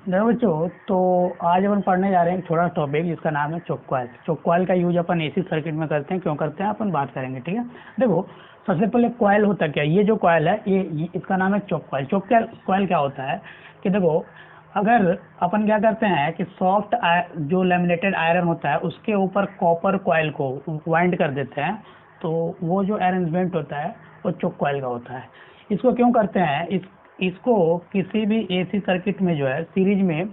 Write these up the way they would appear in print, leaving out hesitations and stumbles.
देखो बच्चों, तो आज अपन पढ़ने जा रहे हैं एक छोटा टॉपिक जिसका नाम है चोक कॉइल। चोक कॉइल का यूज अपन एसी सर्किट में करते हैं, क्यों करते हैं अपन बात करेंगे, ठीक है। देखो, सबसे पहले कॉइल होता क्या है। ये जो कॉइल है ये इसका नाम है चोक कॉइल। चोक कॉइल क्या होता है कि देखो, अगर अपन क्या करते हैं कि सॉफ्ट जो लेमिनेटेड आयरन होता है उसके ऊपर कॉपर कॉइल को वाइंड कर देते हैं, तो वो जो अरेंजमेंट होता है वो चोक कॉइल का होता है। इसको क्यों करते हैं, इसको किसी भी एसी सर्किट में जो है सीरीज में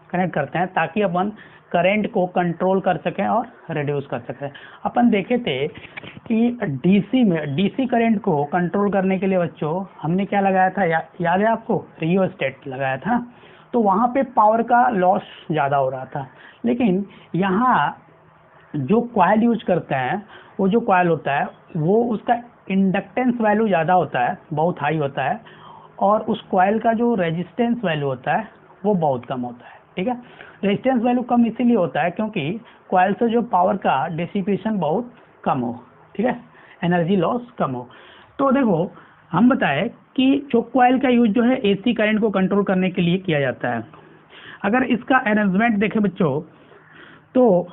कनेक्ट करते हैं ताकि अपन करंट को कंट्रोल कर सकें और रिड्यूस कर सकें। अपन देखे थे कि डीसी करंट को कंट्रोल करने के लिए बच्चों हमने क्या लगाया था, याद है आपको, रियोस्टेट लगाया था। तो वहाँ पे पावर का लॉस ज़्यादा हो रहा था, लेकिन यहाँ जो कॉइल यूज करते हैं वो जो कॉइल होता है वो उसका इंडक्टेंस वैल्यू ज़्यादा होता है, बहुत हाई होता है, और उस कॉइल का जो रेजिस्टेंस वैल्यू होता है वो बहुत कम होता है, ठीक है। रेजिस्टेंस वैल्यू कम इसीलिए होता है क्योंकि कॉइल से जो पावर का डिसिपेशन बहुत कम हो, ठीक है, एनर्जी लॉस कम हो। तो देखो, हम बताएं कि चोक कॉइल का यूज जो है एसी करंट को कंट्रोल करने के लिए किया जाता है। अगर इसका अरेंजमेंट देखें बच्चों, तो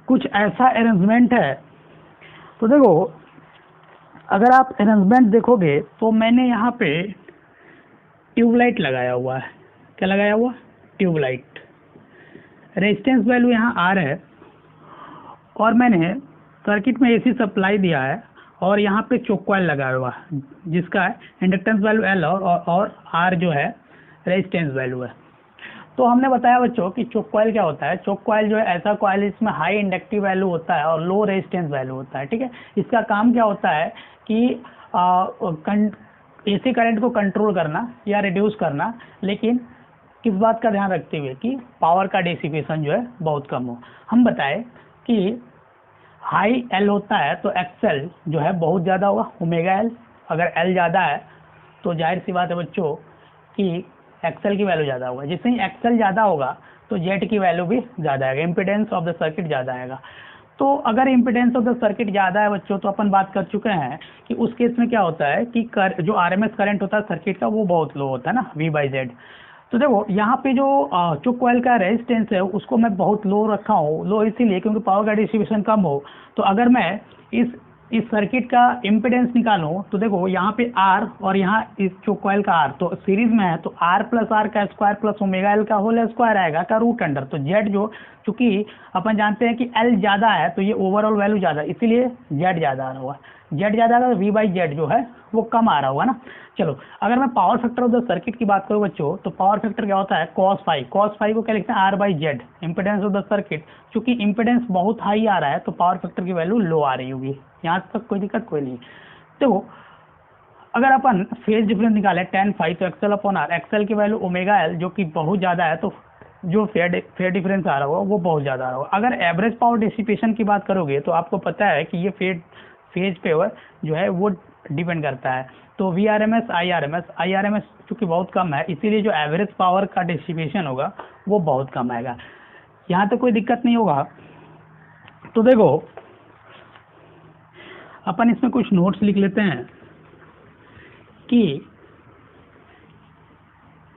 कुछ ऐसा अरेंजमेंट है। तो देखो, अगर आप अरेंजमेंट देखोगे तो मैंने यहाँ पे ट्यूबलाइट लगाया हुआ है। क्या लगाया हुआ? ट्यूबलाइट। रेजिस्टेंस वैल्यू यहाँ आर है, और मैंने सर्किट में एसी सप्लाई दिया है, और यहाँ पे चोक कॉइल लगाया हुआ है जिसका इंडक्टेंस वैल्यू एल और आर जो है रेजिस्टेंस वैल्यू है। तो हमने बताया बच्चों कि चोक कॉइल क्या होता है। चोक कॉइल जो है ऐसा कॉइल इसमें हाई इंडक्टिव वैल्यू होता है और लो रेजिस्टेंस वैल्यू होता है, ठीक है। इसका काम क्या होता है कि एसी करंट को कंट्रोल करना या रिड्यूस करना, लेकिन किस बात का ध्यान रखते हुए कि पावर का डिसिपेशन जो है बहुत कम हो। हम बताएं कि हाई एल होता है तो एक्सएल जो है बहुत ज़्यादा होगा, ओमेगा एल। अगर एल ज़्यादा है तो जाहिर सी बात है बच्चों कि एक्सएल की वैल्यू ज़्यादा होगा। जिससे ही एक्सएल ज़्यादा होगा तो जेड की वैल्यू भी ज़्यादा आएगा, इम्पिडेंस ऑफ द सर्किट ज़्यादा आएगा। तो अगर इम्पिडेंस ऑफ द सर्किट ज़्यादा है बच्चों, तो अपन बात कर चुके हैं कि उस केस में क्या होता है कि जो आरएमएस करंट होता है सर्किट का वो बहुत लो होता है ना, V/Z। तो देखो, यहाँ पे जो चोक कॉइल का रेजिस्टेंस है उसको मैं बहुत लो रखा हूँ। लो इसीलिए क्योंकि पावर का डिस्ट्रीब्यूशन कम हो। तो अगर मैं इस सर्किट का इम्पिडेंस निकालूं तो देखो यहाँ पे आर और यहाँ इस चोक कॉइल का आर तो सीरीज में है, तो आर प्लस आर का स्क्वायर प्लस ओमेगा एल का होल स्क्वायर आएगा का रूट अंडर। तो जेड जो, चूंकि अपन जानते हैं कि एल ज़्यादा है तो ये ओवरऑल वैल्यू ज़्यादा, इसीलिए जेड ज़्यादा आ रहा होगा। जेड ज़्यादा तो V/Z जो है वो कम आ रहा होगा ना। चलो, अगर मैं power factor of the circuit की बात करूँ बच्चों, तो पावर फैक्टर क्या होता है, cos फाइव। cos फाइव को क्या लिखते हैं, R/Z, impedance of the circuit. चूंकि इम्पिडेंस बहुत हाई आ रहा है तो पावर फैक्टर की वैल्यू लो आ रही होगी। यहाँ तक कोई दिक्कत कोई नहीं। तो अगर अपन फेज डिफरेंस निकाले tan फाइव, तो एक्सएल अपॉन आर, एक्सएल की वैल्यू ओमेगा एल जो कि बहुत ज़्यादा है, तो जो फेयर डिफरेंस आ रहा होगा वो बहुत ज़्यादा आ रहा होगा। अगर एवरेज पावर डिसिपेशन की बात करोगे तो आपको पता है कि ये फेज पे जो है वो डिपेंड करता है। तो VRMS I R M S चूँकि बहुत कम है, इसीलिए जो एवरेज पावर का डिस्ट्रीब्यूशन होगा वो बहुत कम आएगा। यहाँ तक कोई दिक्कत नहीं होगा। तो देखो, अपन इसमें कुछ नोट्स लिख लेते हैं कि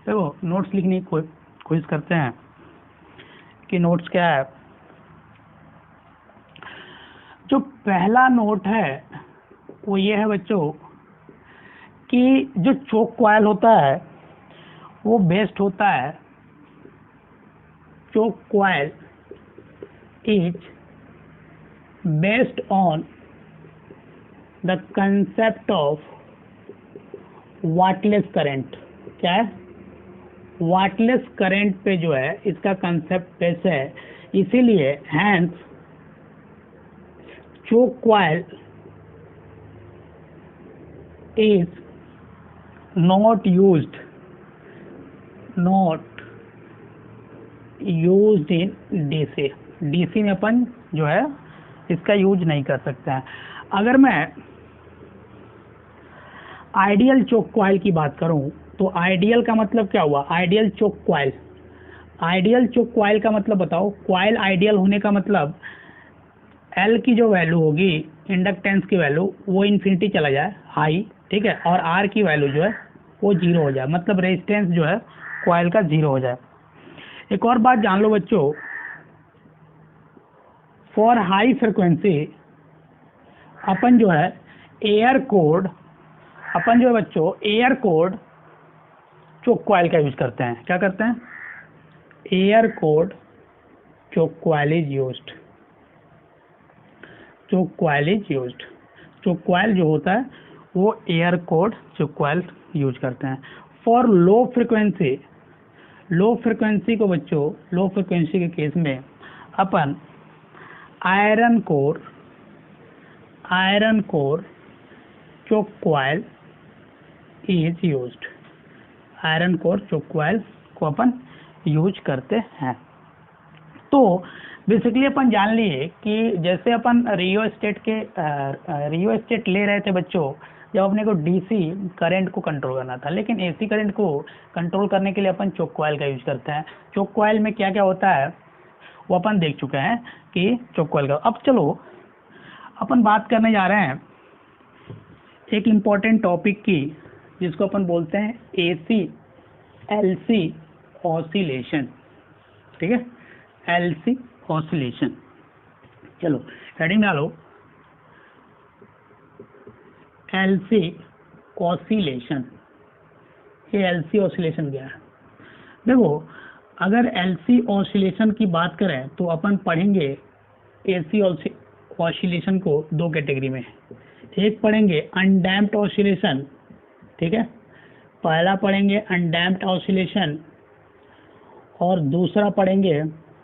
देखो, नोट्स लिखने की कोशिश करते हैं कि नोट्स क्या है। जो पहला नोट है वो ये है बच्चों कि जो चोक कॉइल होता है वो बेस्ड होता है, choke coil is based on the concept of wattless current. क्या है? वाटलेस करंट पे जो है इसका कंसेप्ट बेस है, इसीलिए hence choke coil is not used in DC में अपन जो है इसका यूज नहीं कर सकते हैं। अगर मैं आइडियल चोक कॉइल की बात करूं तो आइडियल का मतलब क्या हुआ, ideal choke coil. Ideal choke coil का मतलब बताओ। कॉइल आइडियल होने का मतलब एल की जो वैल्यू होगी, इंडक्टेंस की वैल्यू, वो इन्फिनिटी चला जाए, हाई, ठीक है, और आर की वैल्यू जो है वो जीरो हो जाए। मतलब रेजिस्टेंस जो है कॉइल का 0 हो जाए। एक और बात जान लो बच्चों, फॉर हाई फ्रिक्वेंसी अपन जो है एयर कोड, अपन जो है बच्चों एयर कोड चोक कॉइल का यूज करते हैं। क्या करते हैं? Air core choke coil is used. Choke coil is used. Choke coil जो होता है वो air core choke coil use करते हैं। For low frequency, low frequency को बच्चों, लो फ्रिक्वेंसी के केस में अपन iron core choke coil is used. Iron core choke coil को अपन यूज करते हैं। तो बेसिकली अपन जान लिए कि जैसे अपन रियो स्टेट ले रहे थे बच्चों, जब अपने को डीसी करंट को कंट्रोल करना था, लेकिन एसी करंट को कंट्रोल करने के लिए अपन चोक कॉइल का यूज करते हैं। चोक कॉइल में क्या क्या होता है वो अपन देख चुके हैं कि चोक कॉइल का। अब चलो अपन बात करने जा रहे हैं एक इम्पॉर्टेंट टॉपिक की, जिसको अपन बोलते हैं एसी एलसी ऑसिलेशन। ठीक है, एलसी ऑसिलेशन। चलो हेडिंग डालो, एलसी ऑसिलेशन। ये एलसी ऑसिलेशन क्या है? देखो, अगर एलसी ऑसिलेशन की बात करें तो अपन पढ़ेंगे एसी ऑसिलेशन को दो कैटेगरी में। एक पढ़ेंगे अनडैम्प्ड ऑसिलेशन, ठीक है, पहला पढ़ेंगे अनडैम्प्ड ऑसिलेशन, और दूसरा पढ़ेंगे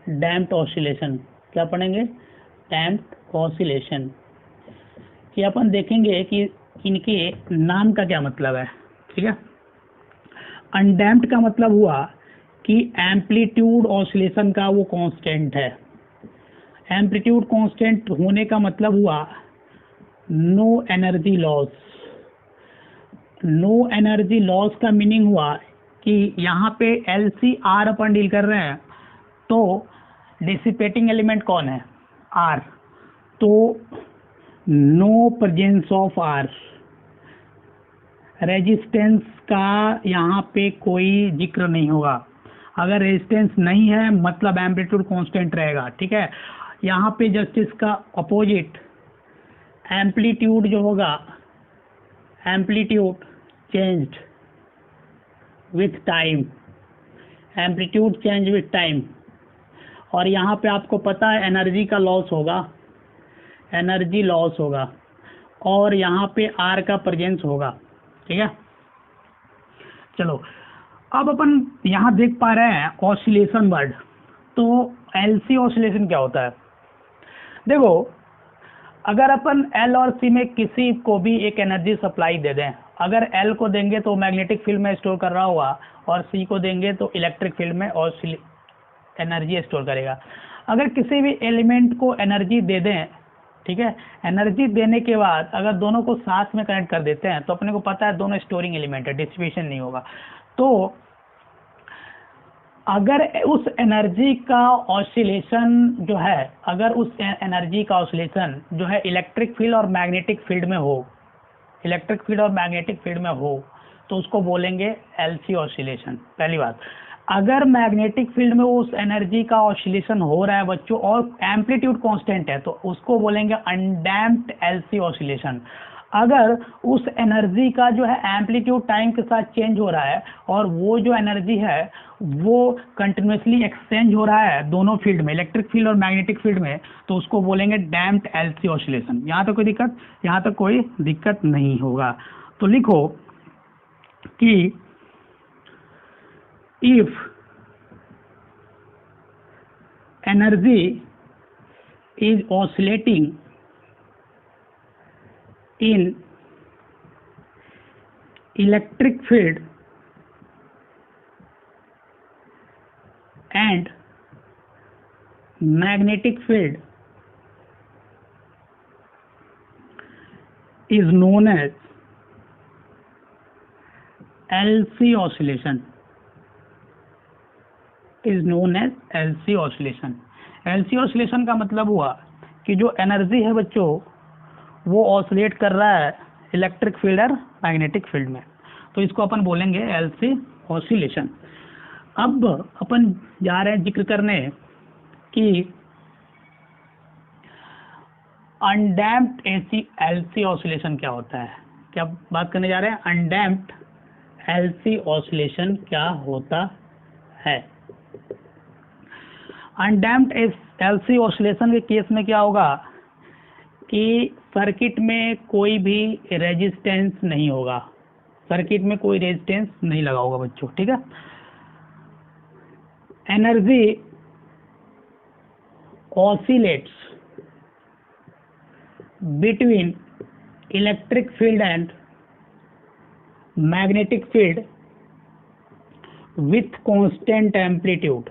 डैम्प्ड ऑसिलेशन। क्या पढ़ेंगे? Damped oscillation. कि अपन देखेंगे कि इनके नाम का क्या मतलब है। ठीक है, अनडैम्प्ड का मतलब हुआ कि एम्पलीट्यूड ऑसिलेशन का वो कांस्टेंट है। एम्पलीट्यूड कांस्टेंट होने का मतलब हुआ no energy loss. No energy loss का मीनिंग हुआ कि यहाँ पे LCR अपन डील कर रहे हैं, तो डिसिपेटिंग एलिमेंट कौन है? R। तो no presence of R, resistance का यहाँ पे कोई जिक्र नहीं होगा। अगर रेजिस्टेंस नहीं है मतलब एम्पलीट्यूड कांस्टेंट रहेगा। ठीक है, यहाँ पे जस्ट इसका अपोजिट एम्पलीट्यूड जो होगा, amplitude changed with time, amplitude change with time. और यहाँ पे आपको पता है एनर्जी का लॉस होगा, एनर्जी लॉस होगा, और यहाँ पे R का प्रेजेंस होगा। ठीक है, चलो अब अपन यहाँ देख पा रहे हैं ऑसिलेशन वर्ड। तो LC ऑसिलेशन क्या होता है? देखो, अगर अपन L और C में किसी को भी एक एनर्जी सप्लाई दे दें, अगर L को देंगे तो मैग्नेटिक फील्ड में स्टोर कर रहा होगा, और C को देंगे तो इलेक्ट्रिक फील्ड में और एनर्जी स्टोर करेगा। अगर किसी भी एलिमेंट को एनर्जी दे दें, ठीक है, एनर्जी देने के बाद अगर दोनों को साथ में कनेक्ट कर देते हैं तो अपने को पता है दोनों स्टोरिंग एलिमेंट है, डिस्ट्रीब्यूशन नहीं होगा। तो अगर उस एनर्जी का ऑसिलेशन जो है, अगर उस एनर्जी का ऑसिलेशन जो है इलेक्ट्रिक फील्ड और मैग्नेटिक फील्ड में हो, इलेक्ट्रिक फील्ड और मैग्नेटिक फील्ड में हो, तो उसको बोलेंगे LC ऑसिलेशन। पहली बात, अगर मैग्नेटिक फील्ड में उस एनर्जी का ऑसिलेशन हो रहा है बच्चों और एम्पलीट्यूड कांस्टेंट है, तो उसको बोलेंगे अनडैम्प्ड LC ऑसिलेशन। अगर उस एनर्जी का जो है एम्पलीट्यूड टाइम के साथ चेंज हो रहा है और वो जो एनर्जी है वो कंटिन्यूसली एक्सचेंज हो रहा है दोनों फील्ड में, इलेक्ट्रिक फील्ड और मैग्नेटिक फील्ड में, तो उसको बोलेंगे डैम्प्ड LC ऑसिलेशन। यहाँ तक कोई दिक्कत? यहाँ तक कोई दिक्कत नहीं होगा। तो लिखो कि if energy is oscillating in electric field and magnetic field is known as LC oscillation, is known as LC oscillation. LC oscillation का मतलब हुआ कि जो एनर्जी है बच्चों वो ऑसिलेट कर रहा है इलेक्ट्रिक फील्ड और मैग्नेटिक फील्ड में, तो इसको अपन बोलेंगे LC ऑसिलेशन। अब अपन जा रहे हैं जिक्र करने कि अनडैम्प्ड एसी एलसी ऑसिलेशन क्या होता है। क्या बात करने जा रहे हैं, अनडैम्प्ड एलसी ऑसिलेशन क्या होता है। अनडैम्प्ड एलसी ऑसिलेशन के केस में क्या होगा कि सर्किट में कोई भी रेजिस्टेंस नहीं होगा, सर्किट में कोई रेजिस्टेंस नहीं लगा होगा बच्चों, ठीक है। Energy oscillates between electric field and magnetic field with constant amplitude,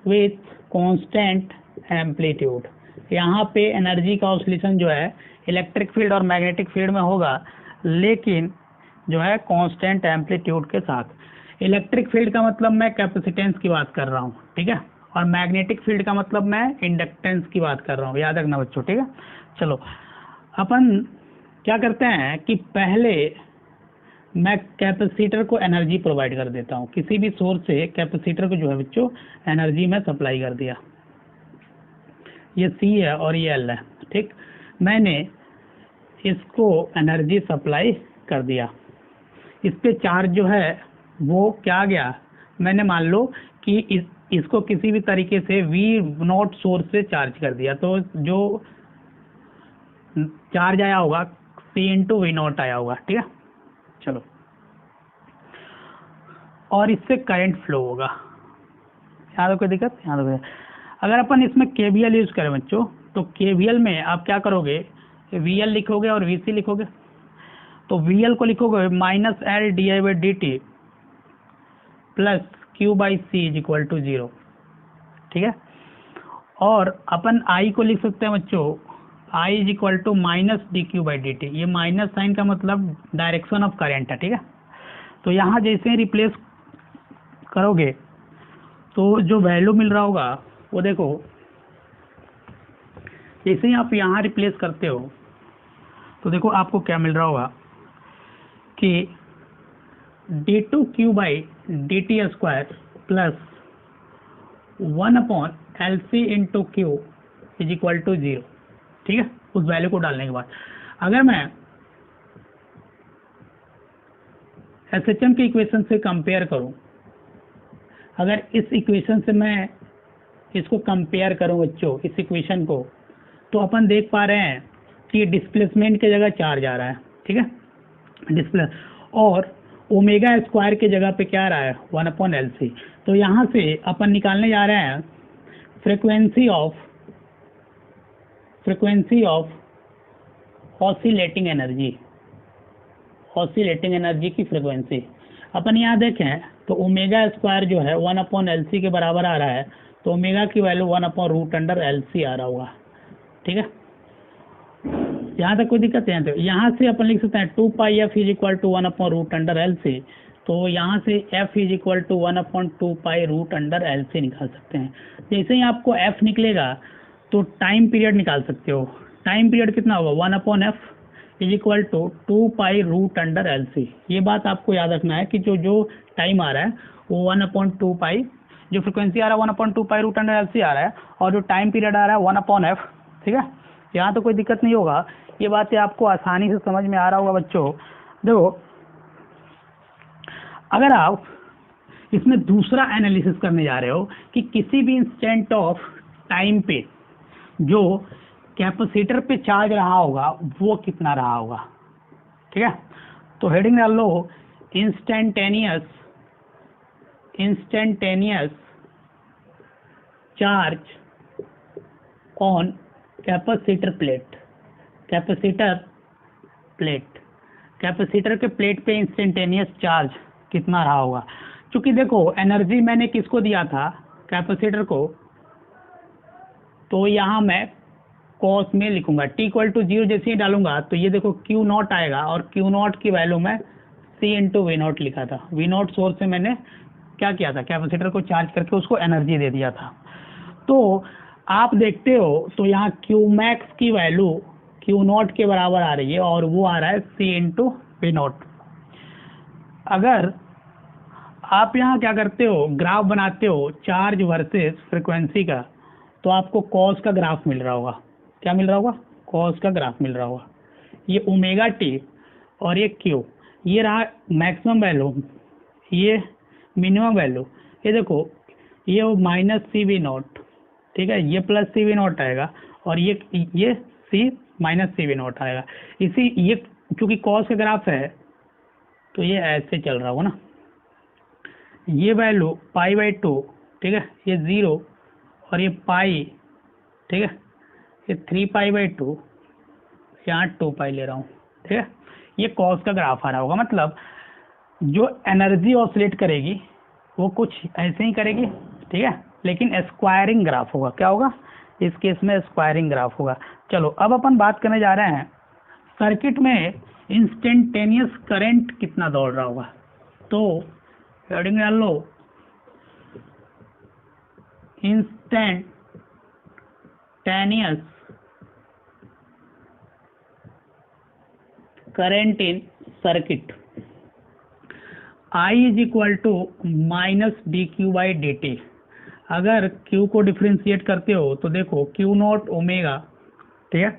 with constant amplitude. यहाँ पे एनर्जी का ऑसिलेशन जो है इलेक्ट्रिक फील्ड और मैग्नेटिक फील्ड में होगा, लेकिन जो है कांस्टेंट एम्पलीट्यूड के साथ। इलेक्ट्रिक फील्ड का मतलब मैं कैपेसिटेंस की बात कर रहा हूँ, ठीक है, और मैग्नेटिक फील्ड का मतलब मैं इंडक्टेंस की बात कर रहा हूँ, याद रखना बच्चों, ठीक है। चलो अपन क्या करते हैं कि पहले मैं कैपेसिटर को एनर्जी प्रोवाइड कर देता हूँ, किसी भी सोर्स से कैपेसिटर को जो है बच्चों एनर्जी में सप्लाई कर दिया। ये C है और ये L है, ठीक। मैंने इसको एनर्जी सप्लाई कर दिया, इस पे चार्ज जो है वो क्या गया, मैंने मान लो कि इसको किसी भी तरीके से V0 सोर्स से चार्ज कर दिया, तो जो चार्ज आया होगा C इंटू V0 आया होगा, ठीक है। चलो, और इससे करंट फ्लो होगा, यहाँ तो कोई दिक्कत, यहाँ तो कोई। अगर अपन इसमें KVL यूज करें बच्चों, तो KVL में आप क्या करोगे, VL लिखोगे और VC लिखोगे। तो VL को लिखोगे -L/di/dt plus Q/C is equal to 0, ठीक है। और अपन I को लिख सकते हैं बच्चों, I is equal to -dQ/dt। ये माइनस साइन का मतलब डायरेक्शन ऑफ करंट है, ठीक है। तो यहाँ जैसे ही रिप्लेस करोगे तो जो वैल्यू मिल रहा होगा वो देखो, जैसे ही आप यहाँ रिप्लेस करते हो तो देखो आपको क्या मिल रहा होगा कि d2Q/dt² plus 1/LC into Q is equal to 0, ठीक है, उस वैल्यू को डालने के बाद। अगर मैं SHM के इक्वेशन से कंपेयर करूं, अगर इस इक्वेशन से मैं इसको कंपेयर करूं बच्चों, इस इक्वेशन को, तो अपन देख पा रहे हैं कि डिस्प्लेसमेंट की जगह चार्ज आ रहा है, ठीक है, डिस्प्लेस, और ओमेगा स्क्वायर की जगह पे क्या आ रहा है 1/LC। तो यहाँ से अपन निकालने जा रहे हैं frequency of oscillating energy, oscillating energy की फ्रीक्वेंसी। अपन यहाँ देखें तो ओमेगा स्क्वायर जो है 1/LC के बराबर आ रहा है, तो ओमेगा की वैल्यू 1/√LC आ रहा होगा, ठीक है। यहाँ तक कोई दिक्कत है? तो यहाँ से अपन लिख सकते हैं 2πf is equal to 1/√LC। तो यहाँ से f is equal to 1/2π√LC निकाल सकते हैं। जैसे ही आपको f निकलेगा तो टाइम पीरियड निकाल सकते हो। टाइम पीरियड कितना होगा 1/f is equal to 2π√LC। ये बात आपको याद रखना है कि जो टाइम आ रहा है वो 1/2π, जो फ्रिक्वेंसी आ रहा है 1/2π√LC आ रहा है, और जो टाइम पीरियड आ रहा है 1/f, ठीक है। यहाँ तो कोई दिक्कत नहीं होगा, ये बातें आपको आसानी से समझ में आ रहा होगा बच्चों। देखो अगर आप इसमें दूसरा एनालिसिस करने जा रहे हो कि किसी भी इंस्टेंट ऑफ टाइम पे जो कैपेसिटर पे चार्ज रहा होगा वो कितना रहा होगा, ठीक है। तो हेडिंग डाल लो instantaneous charge on capacitor plate. Capacitor के प्लेट पे इंस्टेंटेनियस चार्ज कितना रहा होगा। क्योंकि देखो एनर्जी मैंने किसको दिया था, कैपेसिटर को, तो यहाँ मैं कॉस में लिखूंगा t इक्वल टू 0 जैसे ही डालूंगा तो ये देखो Q0 आएगा, और Q0 की वैल्यू मैं C इंटू V0 लिखा था। V0 सोर्स से मैंने क्या किया था, कैपेसिटर को चार्ज करके उसको एनर्जी दे दिया था। तो आप देखते हो तो यहाँ Qmax की वैल्यू Q0 के बराबर आ रही है, और वो आ रहा है C इंटू V0। अगर आप यहाँ क्या करते हो, ग्राफ बनाते हो चार्ज वर्सेस फ्रिक्वेंसी का, तो आपको कॉस का ग्राफ मिल रहा होगा। क्या मिल रहा होगा? कॉस का ग्राफ मिल रहा होगा। ये ओमेगा टी और ये क्यू, ये रहा मैक्सिमम वैल्यू, ये मिनिमम वैल्यू। ये देखो, ये माइनस सी वी नॉट, ठीक है, ये प्लस सी वी नॉट आएगा, और ये सी माइनस सी वी नॉट आएगा। इसी ये क्योंकि कॉस का ग्राफ है तो ये ऐसे चल रहा होगा ना, ये वैल्यू पाई बाई 2, ठीक है, ये 0 और ये पाई, ठीक है, ये 3 पाई बाई 2, यहाँ 2 पाई ले रहा हूँ, ठीक है। ये कॉस का ग्राफ आ रहा होगा, मतलब जो एनर्जी ऑसिलेट करेगी वो कुछ ऐसे ही करेगी, ठीक है, लेकिन स्क्वायरिंग ग्राफ होगा। क्या होगा? इस केस में स्क्वायरिंग ग्राफ होगा। चलो अब अपन बात करने जा रहे हैं सर्किट में इंस्टेंटेनियस करंट कितना दौड़ रहा होगा। तो हेडिंग डाल लो, instantaneous current in circuit, I is equal to minus D Q by D T. अगर Q को डिफ्रेंशिएट करते हो तो देखो Q नॉट ओमेगा, ठीक है,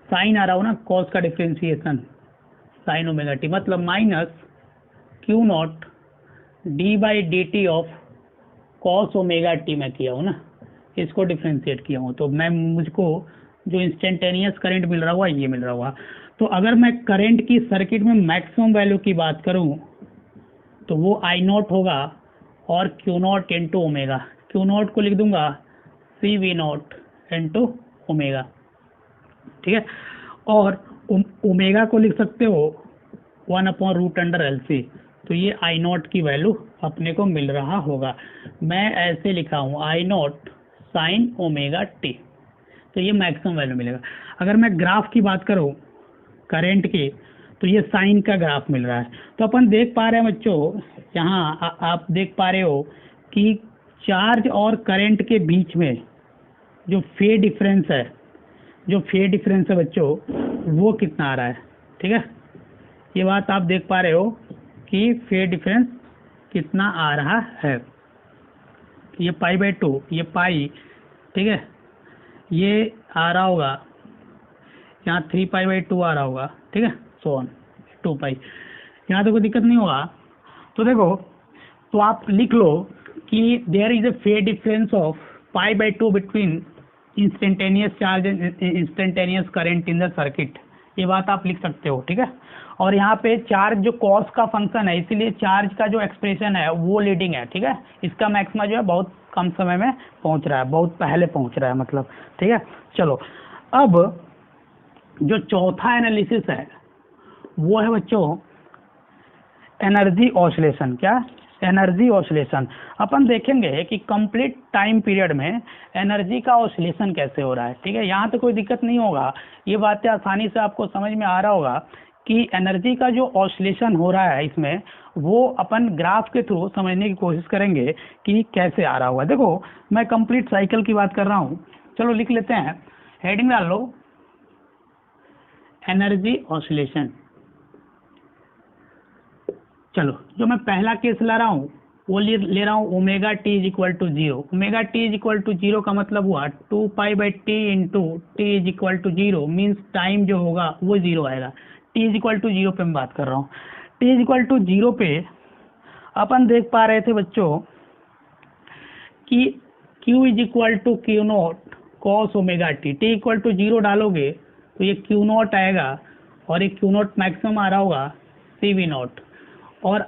साइन आ रहा हो ना, कॉस का डिफ्रेंशिएशन साइन ओमेगा टी, मतलब minus Q not D by D T of cos omega T मैं किया हूँ ना, इसको डिफ्रेंशिएट किया हूँ, तो मैं मुझको जो इंस्टेंटेनियस करंट मिल रहा हुआ ये मिल रहा हुआ। तो अगर मैं करंट की सर्किट में मैक्सिमम वैल्यू की बात करूं तो वो आई नॉट होगा और Q not into omega. Q not को लिख दूंगा सी वी नॉट इंटू ओमेगा, ठीक है, और ओमेगा को लिख सकते हो 1/√अंडर LC। तो ये आई नॉट की वैल्यू अपने को मिल रहा होगा। मैं ऐसे लिखा हूँ आई नॉट साइन ओमेगा टी, तो ये मैक्सिमम वैल्यू मिलेगा। अगर मैं ग्राफ की बात करूँ करंट की, तो ये साइन का ग्राफ मिल रहा है। तो अपन देख पा रहे हैं बच्चों, यहाँ आप देख पा रहे हो कि चार्ज और करंट के बीच में जो फेज डिफरेंस है, बच्चों वो कितना आ रहा है, ठीक है, ये बात आप देख पा रहे हो कि फेज डिफरेंस कितना आ रहा है। ये पाई बाई 2, ये पाई, ठीक है, ये आ रहा होगा यहाँ 3 पाई बाई 2 आ रहा होगा, ठीक है, सो ऑन 2 पाई, यहाँ तो कोई दिक्कत नहीं होगा। तो देखो, तो आप लिख लो कि there is a phase difference of pi by 2 between instantaneous charge and instantaneous current in the circuit. ये बात आप लिख सकते हो, ठीक है। और यहाँ पे चार्ज जो कॉस का फंक्शन है, इसीलिए चार्ज का जो एक्सप्रेशन है वो लीडिंग है, ठीक है। इसका मैक्सिमा जो है बहुत कम समय में पहुंच रहा है, बहुत पहले पहुंच रहा है मतलब, ठीक है। चलो अब जो चौथा एनालिसिस है वो है बच्चों एनर्जी ऑसिलेशन। क्या? Energy oscillation. अपन देखेंगे कि कंप्लीट टाइम पीरियड में एनर्जी का ऑसिलेशन कैसे हो रहा है, ठीक है। यहाँ तो कोई दिक्कत नहीं होगा, ये बातें आसानी से आपको समझ में आ रहा होगा कि एनर्जी का जो ऑसिलेशन हो रहा है इसमें, वो अपन ग्राफ के थ्रू समझने की कोशिश करेंगे कि कैसे आ रहा होगा। देखो मैं कंप्लीट साइकिल की बात कर रहा हूँ, चलो लिख लेते हैं, हेडिंग डाल लो एनर्जी ऑसिलेशन। चलो जो मैं पहला केस ला रहा हूँ वो ले रहा हूँ omega T is equal to 0। Omega T is equal to 0 का मतलब हुआ 2 pi by t into T is equal to 0, means time जो होगा वो 0 आएगा। टी इज इक्वल टू 0 पे मैं बात कर रहा हूँ। टी इज इक्वल टू 0 पे अपन देख पा रहे थे बच्चों कि Q is equal to q not cos omega t. T equal to 0 डालोगे तो ये क्यू नॉट आएगा और ये क्यू नॉट मैक्सिमम आ रहा होगा सी वी नॉट, और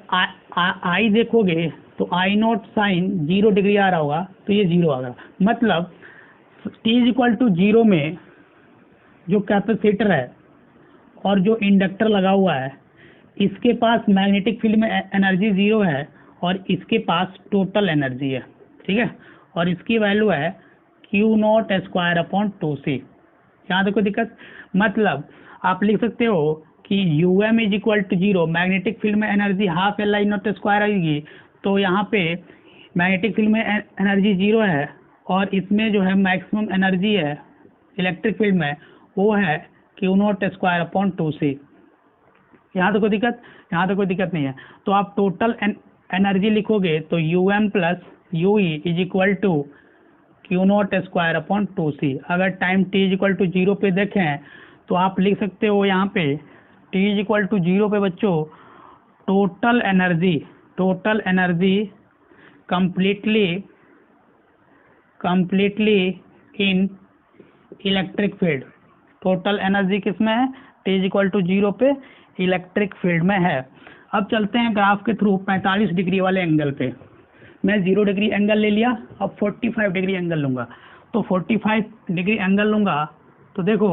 आई देखोगे तो आई नॉट साइन 0 डिग्री आ रहा होगा तो ये 0 आ गया। मतलब टी इज इक्वल टू 0 में जो कैपेसिटर है और जो इंडक्टर लगा हुआ है, इसके पास मैग्नेटिक फील्ड में एनर्जी 0 है और इसके पास टोटल एनर्जी है, ठीक है, और इसकी वैल्यू है Q not square upon 2c। यहाँ देखो दिक्कत, मतलब आप लिख सकते हो कि UM is equal to 0, magnetic field में energy half LI naught square आएगी, तो यहाँ पे मैग्नेटिक फील्ड में एनर्जी 0 है और इसमें जो है मैक्सिमम एनर्जी है इलेक्ट्रिक फील्ड में वो है Q not square upon 2c। यहाँ तो कोई दिक्कत, यहाँ तो कोई दिक्कत नहीं है। तो आप टोटल एनर्जी लिखोगे तो UM plus UE is equal to Q0² upon 2C। अगर time t is equal to 0 पे देखें तो आप लिख सकते हो यहाँ पे t इज इक्वल टू 0 पे बच्चों total energy completely in electric field. Total energy किसमें है? t इज इक्वल टू 0 पे इलेक्ट्रिक फील्ड में है। अब चलते हैं ग्राफ के थ्रू 45 डिग्री वाले एंगल पे। मैं 0 डिग्री एंगल ले लिया, अब 45 डिग्री एंगल लूँगा। तो 45 डिग्री एंगल लूँगा तो देखो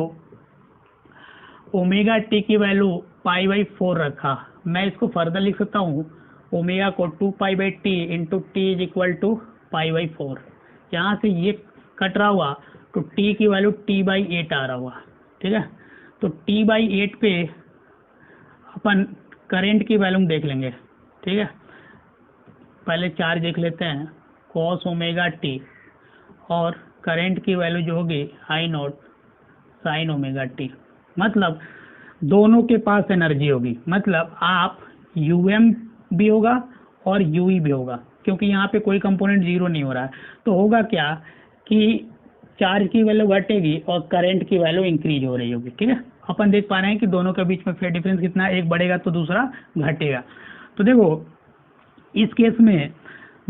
ओमेगा टी की वैल्यू π/4 रखा। मैं इसको फर्दर लिख सकता हूँ ओमेगा को 2π/t into T is equal to π/4। यहाँ से ये कट रहा हुआ तो t की वैल्यू t/8 आ रहा हुआ, ठीक है। तो t/8 पे अपन करंट की वैल्यू देख लेंगे, ठीक है। पहले चार्ज देख लेते हैं cos ओमेगा टी और करंट की वैल्यू जो होगी I0 sin ओमेगा टी। मतलब दोनों के पास एनर्जी होगी, मतलब आप UM भी होगा और UE भी होगा, क्योंकि यहाँ पे कोई कंपोनेंट जीरो नहीं हो रहा है। तो होगा क्या कि चार्ज की वैल्यू घटेगी और करंट की वैल्यू इंक्रीज हो रही होगी, ठीक है। अपन देख पा रहे हैं कि दोनों के बीच में फेज डिफरेंस कितना है, एक बढ़ेगा तो दूसरा घटेगा। तो देखो इस केस में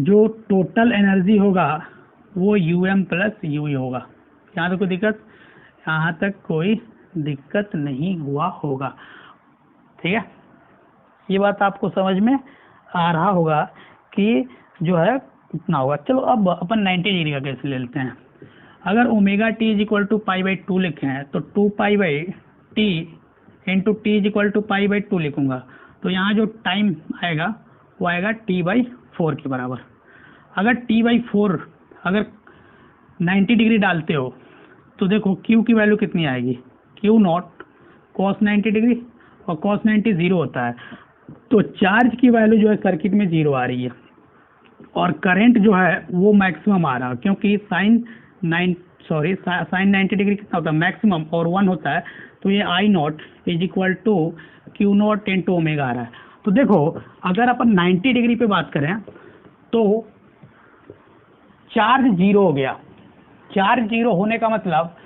जो टोटल एनर्जी होगा वो UM प्लस UE होगा। यहाँ तक कोई दिक्कत? यहाँ तक कोई दिक्कत नहीं हुआ होगा, ठीक है। ये बात आपको समझ में आ रहा होगा कि जो है कितना होगा। चलो अब अपन 90 डिग्री का केस ले लेते हैं। अगर omega T is equal to π/2 लिखे हैं तो 2π/t into T is equal to π/2 लिखूंगा। तो यहाँ जो टाइम आएगा वो आएगा t/4 के बराबर। अगर t/4 अगर 90 डिग्री डालते हो तो देखो q की वैल्यू कितनी आएगी, Q0 cos 90 डिग्री, और cos 90 जीरो होता है। तो चार्ज की वैल्यू जो है सर्किट में जीरो आ रही है और करंट जो है वो मैक्सिमम आ रहा है, क्योंकि साइन 90 डिग्री कितना होता है? मैक्सिमम, और 1 होता है। तो ये I0 is equal to Q0 into omega आ रहा है। तो देखो अगर अपन 90 डिग्री पे बात करें तो चार्ज जीरो हो गया। चार्ज जीरो होने का मतलब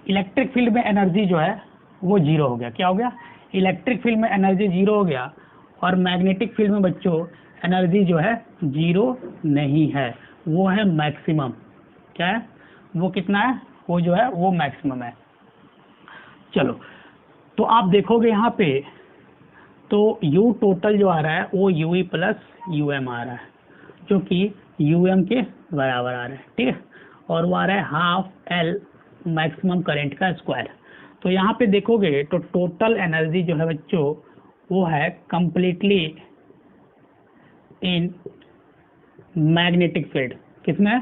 इलेक्ट्रिक फील्ड में एनर्जी जो है वो जीरो हो गया। क्या हो गया? इलेक्ट्रिक फील्ड में एनर्जी जीरो हो गया और मैग्नेटिक फील्ड में बच्चों एनर्जी जो है जीरो नहीं है, वो है मैक्सिमम। क्या है वो? कितना है वो? जो है वो मैक्सिमम है। चलो तो आप देखोगे यहाँ पे तो U टोटल जो आ रहा है वो UE प्लस UM आ रहा है, जो कि UM के बराबर आ रहा है, ठीक है। और वो आ रहा है हाफ L मैक्सिमम करंट का स्क्वायर। तो यहाँ पे देखोगे तो टोटल एनर्जी जो है बच्चों वो है कंप्लीटली इन मैग्नेटिक फील्ड। किसमें?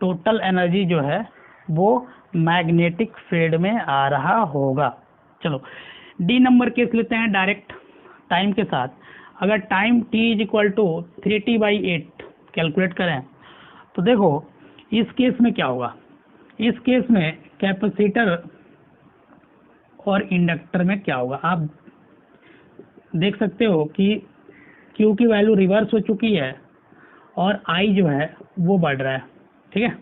टोटल एनर्जी जो है वो मैग्नेटिक फील्ड में आ रहा होगा। चलो डी नंबर केस लेते हैं डायरेक्ट टाइम के साथ। अगर time t is equal to 3t/8 calculate करें तो देखो इस केस में क्या होगा। इस केस में कैपेसिटर और इंडक्टर में क्या होगा आप देख सकते हो कि Q की वैल्यू रिवर्स हो चुकी है और I जो है वो बढ़ रहा है, ठीक है।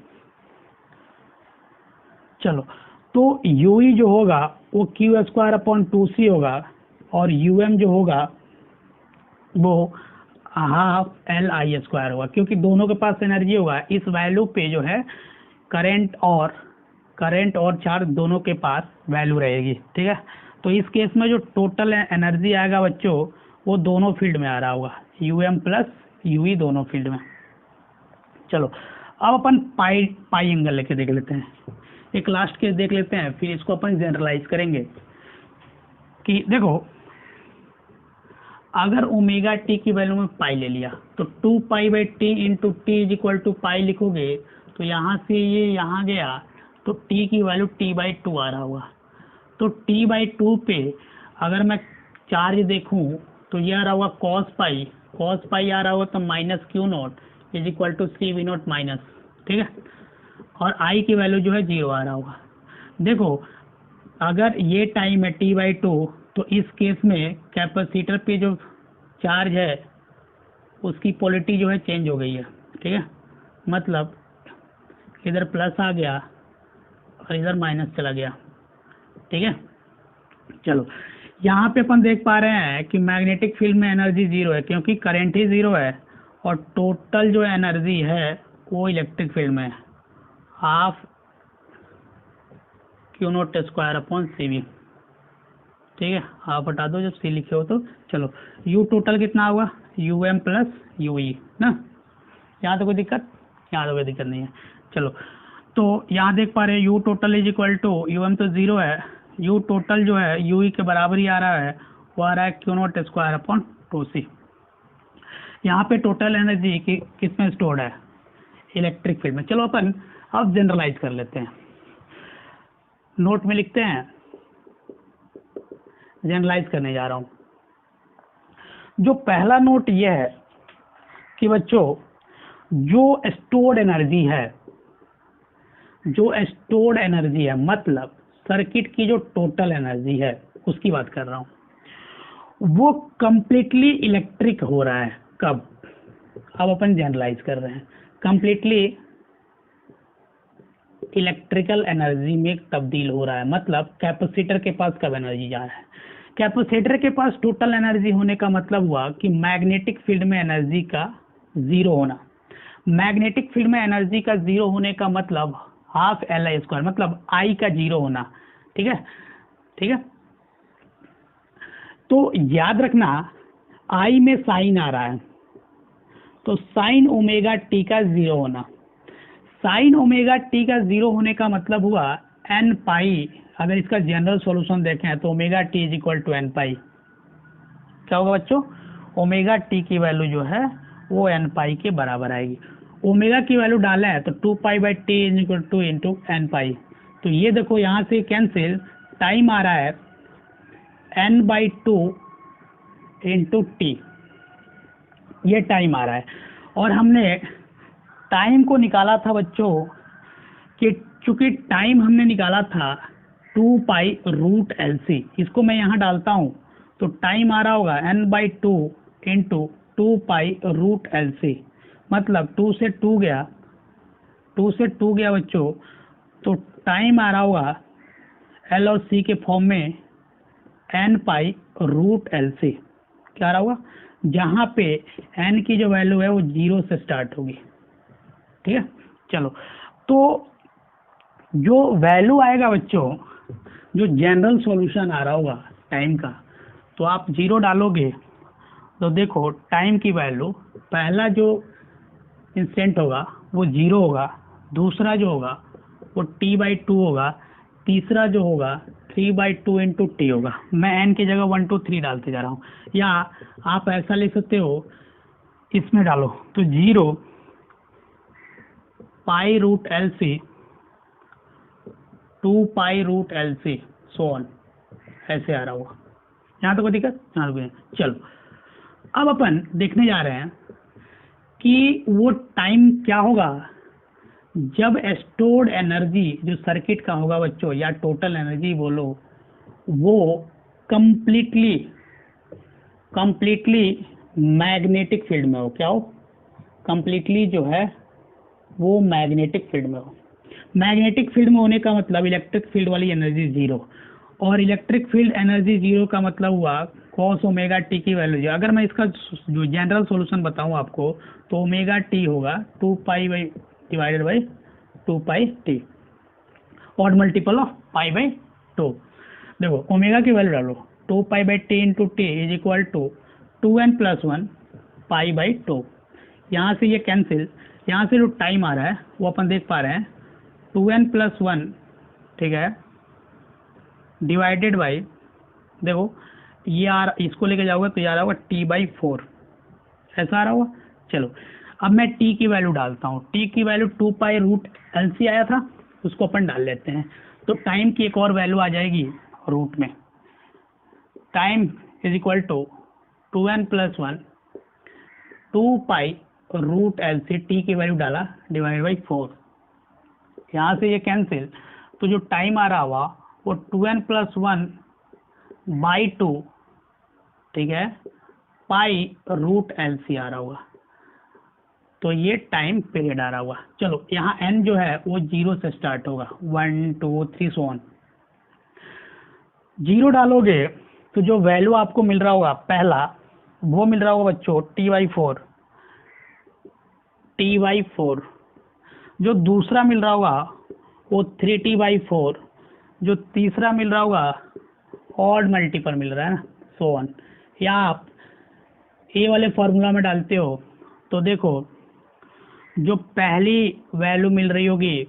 चलो तो UE जो होगा वो Q²/2C होगा और UM जो होगा वो हाफ LI² होगा, क्योंकि दोनों के पास एनर्जी होगा। इस वैल्यू पे जो है करंट और चार्ज दोनों के पास वैल्यू रहेगी, ठीक है। तो इस केस में जो टोटल एनर्जी आएगा बच्चों वो दोनों फील्ड में आ रहा होगा, UM प्लस UE दोनों फील्ड में। चलो अब अपन पाई एंगल लेके देख लेते हैं। एक लास्ट केस देख लेते हैं, फिर इसको अपन जनरलाइज करेंगे कि देखो अगर ओमेगा टी की वैल्यू में पाई ले लिया तो 2π/t into T is equal to pi लिखोगे तो यहाँ से ये यहाँ गया तो t की वैल्यू t/2 आ रहा होगा। तो t/2 पे अगर मैं चार्ज देखूं तो ये आ रहा होगा cos पाई आ रहा होगा तो -Q0 is equal to CV0 minus, ठीक है। और I की वैल्यू जो है जीरो आ रहा होगा। देखो अगर ये टाइम है t/2 तो इस केस में कैपेसिटर पे जो चार्ज है उसकी पोलैरिटी जो है चेंज हो गई है, ठीक है, मतलब इधर प्लस आ गया और इधर माइनस चला गया, ठीक है। चलो यहाँ पे अपन देख पा रहे हैं कि मैग्नेटिक फील्ड में एनर्जी जीरो है क्योंकि करंट ही जीरो है और टोटल जो एनर्जी है वो इलेक्ट्रिक फील्ड में half q not square upon c v, ठीक है। हाफ हटा दो जब सी लिखे हो तो। चलो यू टोटल कितना होगा, u m plus u e ना, यहाँ तो कोई दिक्कत, यहाँ तो कोई दिक्कत नहीं है। चलो तो यहाँ देख पा रहे हैं u total is equal to u m तो जीरो है, यू टोटल जो है यू ई के बराबर ही आ रहा है, वो आ रहा है Q not square upon two C. यहाँ पे टोटल एनर्जी किस में स्टोर्ड है, इलेक्ट्रिक फील्ड में। चलो अपन अब जनरलाइज कर लेते हैं, नोट में लिखते हैं, जनरलाइज करने जा रहा हूँ। जो पहला नोट ये है कि बच्चों जो स्टोर्ड एनर्जी है, जो स्टोर्ड एनर्जी है मतलब सर्किट की जो टोटल एनर्जी है उसकी बात कर रहा हूँ, वो कंप्लीटली इलेक्ट्रिक हो रहा है। कब, अब अपन जनरलाइज कर रहे हैं, कंप्लीटली इलेक्ट्रिकल एनर्जी में तब्दील हो रहा है। मतलब कैपेसिटर के पास कब एनर्जी जा रहा है, कैपेसिटर के पास टोटल एनर्जी होने का मतलब हुआ कि मैग्नेटिक फील्ड में एनर्जी का जीरो होना। मैग्नेटिक फील्ड में एनर्जी का जीरो होने का मतलब हाफ एल आई स्क्वायर, मतलब आई का जीरो होना, ठीक है, ठीक है। तो याद रखना आई में साइन आ रहा है, तो साइन ओमेगा टी का जीरो होना, साइन ओमेगा टी का जीरो होने का मतलब हुआ एन पाई। अगर इसका जनरल सॉल्यूशन देखें तो omega T is equal to n pi, क्या होगा बच्चों, ओमेगा टी की वैल्यू जो है वो एन पाई के बराबर आएगी। ओमेगा की वैल्यू डालें है तो 2 pi by t is equal to into n pi, तो ये देखो यहाँ से कैंसिल, टाइम आ रहा है n by two into t, ये टाइम आ रहा है। और हमने टाइम को निकाला था बच्चों कि चूंकि टाइम हमने निकाला था 2 पाई रूट एल सी, इसको मैं यहाँ डालता हूँ तो टाइम आ रहा होगा n by two into 2 pi root L c, मतलब 2 से 2 गया, 2 से 2 गया बच्चों, तो टाइम आ रहा होगा एल और सी के फॉर्म में n pi root L C, क्या आ रहा होगा, जहाँ पे एन की जो वैल्यू है वो जीरो से स्टार्ट होगी, ठीक है। चलो तो जो वैल्यू आएगा बच्चों, जो जनरल सॉल्यूशन आ रहा होगा टाइम का, तो आप जीरो डालोगे तो देखो टाइम की वैल्यू, पहला जो इंस्टेंट होगा वो जीरो होगा, दूसरा जो होगा वो टी बाई टू होगा, तीसरा जो होगा 3 बाई टू इंटू टी होगा। मैं एन की जगह 1 2 3 डालते जा रहा हूँ, या आप ऐसा ले सकते हो, इसमें डालो तो zero pi root L c, 2 pi root L c, so on, ऐसे आ रहा होगा। यहाँ तो कोई दिक्कत, यहाँ तो। चलो अब अपन देखने जा रहे हैं कि वो टाइम क्या होगा जब स्टोर्ड एनर्जी जो सर्किट का होगा बच्चों, या टोटल एनर्जी बोलो, वो कंप्लीटली मैग्नेटिक फील्ड में हो। क्या हो, कंप्लीटली जो है वो मैग्नेटिक फील्ड में हो। मैग्नेटिक फील्ड में होने का मतलब इलेक्ट्रिक फील्ड वाली एनर्जी जीरो, और इलेक्ट्रिक फील्ड एनर्जी जीरो का मतलब हुआ कॉस ओमेगा टी की वैल्यू जीरो। अगर मैं इसका जो जनरल सॉल्यूशन बताऊं आपको तो ओमेगा टी होगा 2 pi by divided by 2 pi t, और मल्टीपल ऑफ पाई बाई 2। देखो ओमेगा की वैल्यू डालो, 2 pi by t into T is equal to 2n plus 1 pi by 2। यहाँ से ये कैंसिल, यहाँ से जो टाइम आ रहा है वो अपन देख पा रहे हैं 2n प्लस 1, ठीक है, डिवाइडेड बाई, देखो ये इसको लेके जाओगे तो ये आ रहा होगा टी बाई 4, ऐसा आ रहा होगा। चलो अब मैं टी की वैल्यू डालता हूँ, टी की value 2 pi root L c आया था, उसको अपन डाल लेते हैं, तो टाइम की एक और वैल्यू आ जाएगी रूट में, time is equal to 2n plus 1 2 pi root L c, t की वैल्यू डाला डिवाइड बाई 4, यहाँ से ये कैंसिल, तो जो टाइम आ रहा हुआ वो 2n प्लस 1 बाई 2, ठीक है, पाई रूट एल सी आ रहा होगा। तो ये टाइम पीरियड आ रहा होगा। चलो यहाँ n जो है वो 0 से स्टार्ट होगा, 1 2 3 सो ऑन। 0 डालोगे तो जो वैल्यू आपको मिल रहा होगा पहला, वो मिल रहा होगा बच्चों T/4, T/4। जो दूसरा मिल रहा होगा वो 3T/4। जो तीसरा मिल रहा होगा ऑड मल्टीपल मिल रहा है ना, सो ऑन। या आप ए वाले फॉर्मूला में डालते हो तो देखो जो पहली वैल्यू मिल रही होगी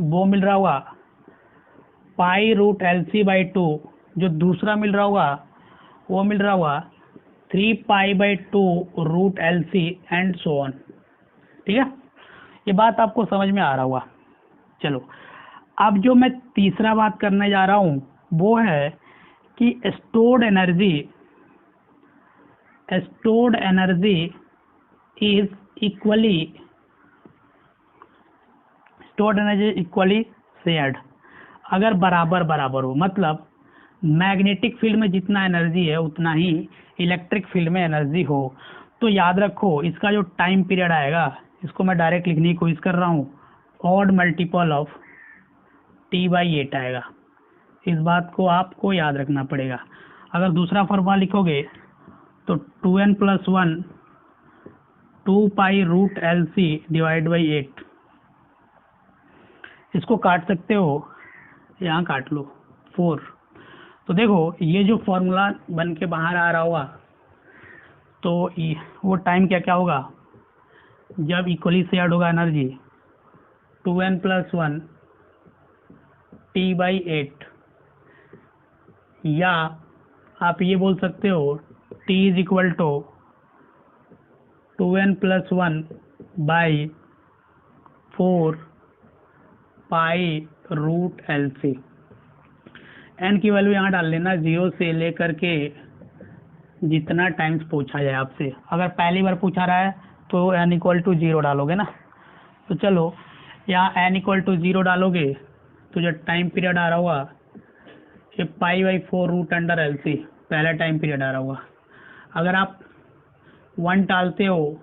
वो मिल रहा होगा pi root L c by 2। जो दूसरा मिल रहा होगा वो मिल रहा होगा 3π/2 root L C and so on. ठीक है, ये बात आपको समझ में आ रहा होगा। चलो अब जो मैं तीसरा बात करने जा रहा हूं वो है कि stored energy is equally shared. अगर बराबर बराबर हो, मतलब मैग्नेटिक फील्ड में जितना एनर्जी है उतना ही इलेक्ट्रिक फील्ड में एनर्जी हो, तो याद रखो इसका जो टाइम पीरियड आएगा, इसको मैं डायरेक्ट लिखने की कोशिश कर रहा हूँ, ऑड मल्टीपल ऑफ T/8 आएगा। इस बात को आपको याद रखना पड़ेगा। अगर दूसरा फॉर्मूला लिखोगे तो 2n+1 2π root L C divide by 8। इसको काट सकते हो, यहाँ काट लो 4। तो देखो ये जो फॉर्मूला बन के बाहर आ रहा होगा तो वो टाइम क्या क्या होगा जब इक्वली शेयर्ड होगा एनर्जी, 2n+1 T/8, या आप ये बोल सकते हो T is equal to 2n+1 by 4 pi root L c. N की वैल्यू यहाँ डाल लेना 0 से लेकर के जितना टाइम्स पूछा जाए आपसे। अगर पहली बार पूछा रहा है तो n = 0 डालोगे ना। तो चलो यहाँ n = 0 डालोगे तो जब टाइम पीरियड आ रहा होगा ये π/4 रूट अंडर एल सी पहला टाइम पीरियड आ रहा होगा। अगर आप 1 डालते हो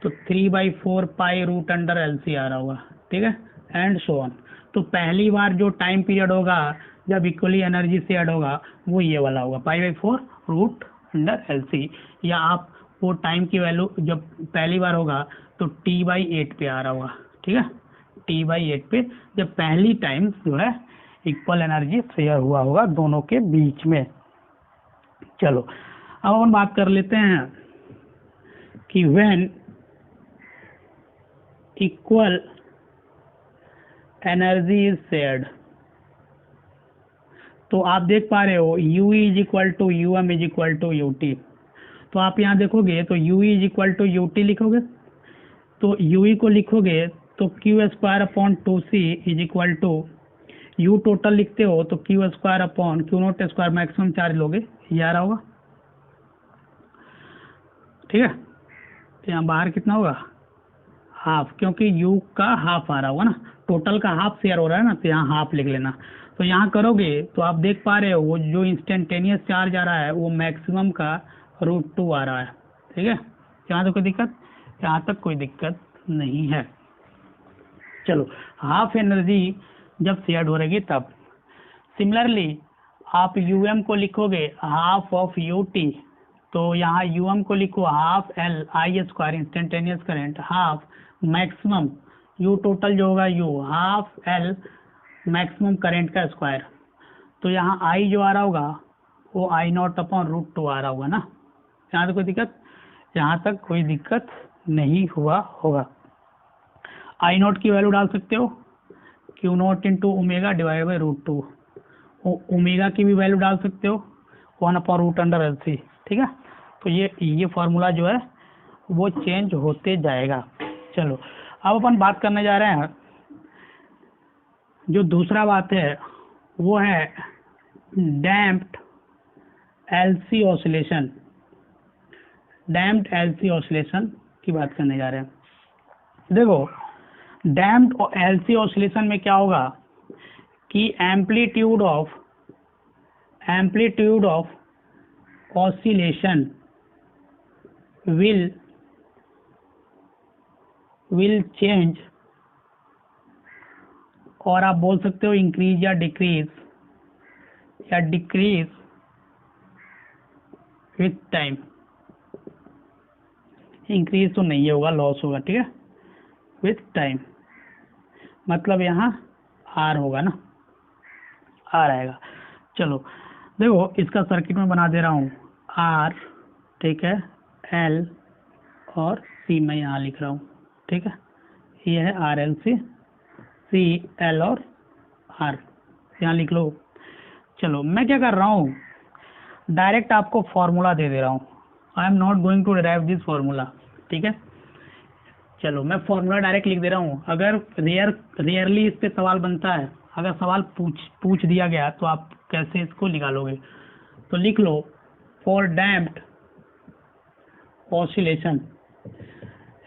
तो 3/4 pi root under L C आ रहा होगा। ठीक है, एंड सो ऑन। तो पहली बार जो टाइम पीरियड होगा जब इक्वली एनर्जी शेयर्ड होगा वो ये वाला होगा π/4 रूट अंडर एल सी। या आप वो टाइम की वैल्यू जब पहली बार होगा तो T/8 पे आ रहा होगा। ठीक है, T/8 पे जब पहली टाइम जो है इक्वल एनर्जी शेयर हुआ होगा दोनों के बीच में। चलो अब हम बात कर लेते हैं कि when equal energy is shared, तो आप देख पा रहे हो U = UM = UT। तो आप यहाँ देखोगे तो U = UT लिखोगे, तो UE को लिखोगे तो Q²/2C = U टोटल लिखते हो तो Q²/Q0² मैक्सिमम चार्ज लोगे, ये आ रहा होगा। ठीक है, तो यहाँ बाहर कितना होगा हाफ, क्योंकि U का हाफ आ रहा होगा ना, टोटल का हाफ शेयर हो रहा है ना, तो यहाँ हाफ लिख लेना। तो यहाँ करोगे तो आप देख पा रहे हो वो जो इंस्टेंटेनियस चार्ज आ रहा है वो मैक्सिमम का √2 आ रहा है। ठीक है, यहाँ तो कोई दिक्कत, यहाँ तक कोई दिक्कत नहीं है। चलो हाफ एनर्जी जब शेयर्ड हो रहेगी तब। सिमिलरली आप UM को लिखोगे हाफ ऑफ UT, तो यहाँ UM को लिखो half L/I² instantaneous current, half maximum U total जो होगा U half L maximum current का स्क्वायर। तो यहाँ I जो आ रहा होगा वो I0/√2 आ रहा होगा ना। यहाँ तक कोई दिक्कत, यहाँ तक कोई दिक्कत नहीं हुआ होगा। I0 की वैल्यू डाल सकते हो Q0 × omega divide by √2। Omega की भी वैल्यू डाल सकते हो 1/√LC। ठीक है, तो ये फॉर्मूला जो है वो चेंज होते जाएगा। चलो अब अपन बात करने जा रहे हैं, जो दूसरा बात है वो है damped LC oscillation. Damped LC oscillation की बात करने जा रहे हैं। देखो डैम्प्ड LC ऑसिलेशन में क्या होगा कि amplitude of amplitude of oscillation will change, और आप बोल सकते हो इंक्रीज या डिक्रीज विथ टाइम। इंक्रीज तो नहीं होगा, लॉस होगा, ठीक है, विथ टाइम मतलब यहाँ आर होगा ना, आर आएगा। चलो देखो इसका सर्किट में बना दे रहा हूँ, आर, ठीक है, एल और सी मैं यहाँ लिख रहा हूँ, ठीक है, ये है आर एल सी, एल और आर यहाँ लिख लो। चलो मैं क्या कर रहा हूँ, डायरेक्ट आपको फॉर्मूला दे रहा हूँ, I am not going to derive this formula, ठीक है। चलो मैं फॉर्मूला डायरेक्ट लिख दे रहा हूँ। अगर रेयरली इस पे सवाल बनता है, अगर सवाल पूछ दिया गया तो आप कैसे इसको निकालोगे, तो लिख लो for damped oscillation,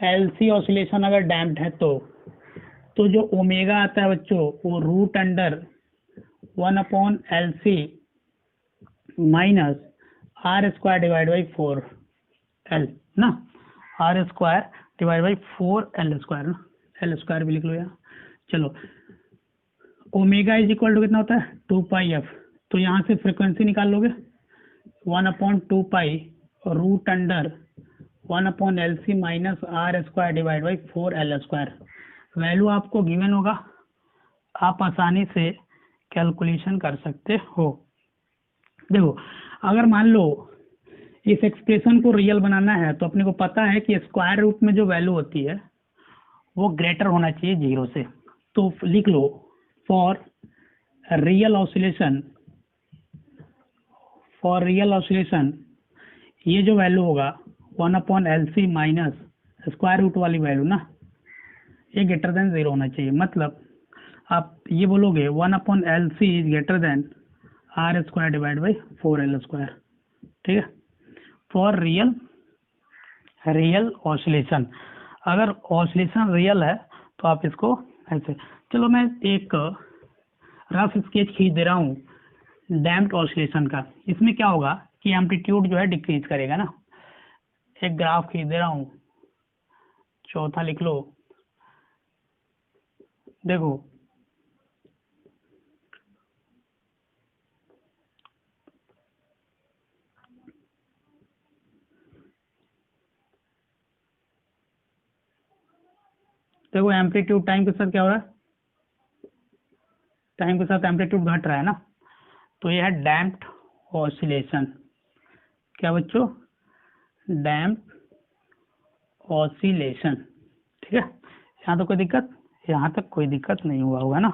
LC oscillation अगर डैम्प्ड है तो जो ओमेगा आता है बच्चों वो root under 1/LC minus R square divide by 4L ना, R square divide by 4L square ना, एल स्क्वायर भी लिख लो यहाँ। चलो ओमेगा इज इक्वल टू कितना होता है 2πf, तो यहाँ से फ्रिक्वेंसी निकाल लोगे 1/2π root under 1/LC minus R square divide by 4L square. Value आपको गिवन होगा, आप आसानी से कैलकुलेशन कर सकते हो। देखो अगर मान लो इस एक्सप्रेशन को रियल बनाना है तो अपने को पता है कि स्क्वायर रूट में जो वैल्यू होती है वो ग्रेटर होना चाहिए 0 से, तो लिख लो फॉर रियल ऑसिलेशन ये जो वैल्यू होगा 1/LC माइनस स्क्वायर रूट वाली वैल्यू ना, ये ग्रेटर देन 0 होना चाहिए। मतलब आप ये बोलोगे 1/LC is greater than r square divide by 4L square, ठीक है, फॉर रियल ऑसिलेशन। अगर ऑसिलेशन रियल है तो आप इसको ऐसे, चलो मैं एक रफ स्केच खींच दे रहा हूँ डैम्प्ड ऑसिलेशन का। इसमें क्या होगा कि एम्पलीट्यूड जो है डिक्रीज करेगा ना, एक ग्राफ खींच दे रहा हूँ, चौथा लिख लो। देखो एम्पलीट्यूड टाइम के साथ क्या हो रहा है, टाइम के साथ एम्पलीट्यूड घट रहा है ना, तो यह है डैम्प्ड ऑसिलेशन। क्या बच्चों, डैम्प्ड ऑसिलेशन, ठीक है। यहाँ तो कोई दिक्कत, यहाँ तक कोई दिक्कत नहीं हुआ होगा ना।